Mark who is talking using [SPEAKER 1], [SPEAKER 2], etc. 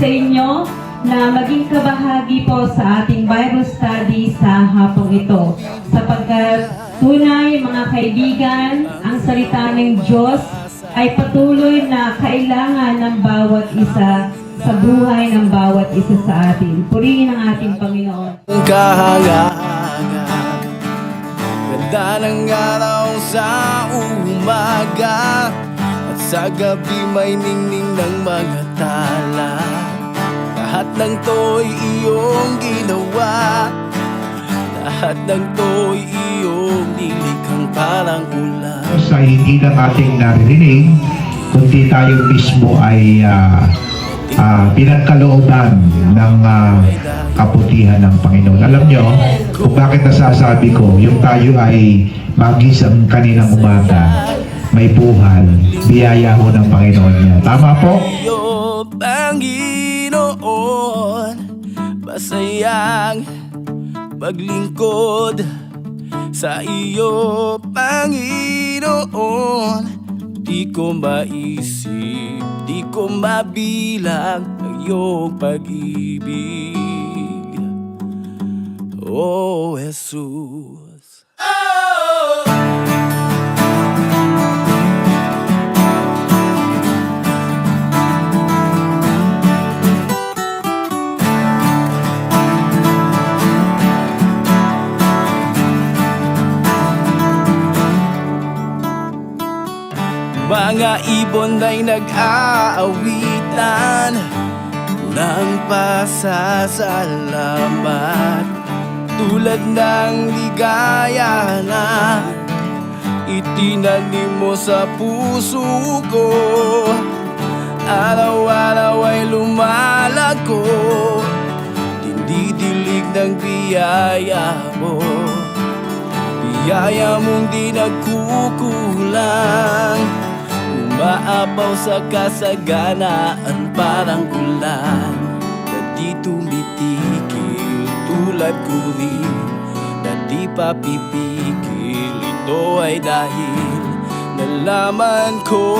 [SPEAKER 1] sa inyo na maging kabahagi po sa ating Bible study sa hapong ito. Sapagkat tunay mga kaibigan, ang salita ng Diyos ay patuloy na kailangan ng bawat isa sa buhay ng bawat isa sa atin. Purihin ang ating Panginoon.
[SPEAKER 2] Ganda ng araw sa umaga at sa gabi may ningning ng mga tala. Lahat ng to'y iyong ginawa, lahat ng to'y iyong nilikhang parang ulan.
[SPEAKER 3] Sa hindi ng ating naririnig, kundi tayo mismo ay pinagkalooban ng kaputihan ng Panginoon. Alam nyo, kung bakit nasasabi ko, yung tayo ay magisang kaninang umaga, may buhay, biyaya ho ng Panginoon niya. Tama po?
[SPEAKER 2] Iyo, Panginoon, masayang maglingkod sa iyo, Panginoon. Di ko maisip, di ko mabilang ang iyong pag-ibig, oh Jesus. Mga ibon ay nag-aawitan ng pasasalamat, tulad ng ligaya na itinanim mo sa puso ko. Araw-araw ay lumalago, dindidilig ng biyaya mo. Biyaya mong di nagkukulang, umaapaw sa kasaganaan parang ulan na di tumitigil, tulad ko rin na di pa pipigil. Ito ay dahil nalaman ko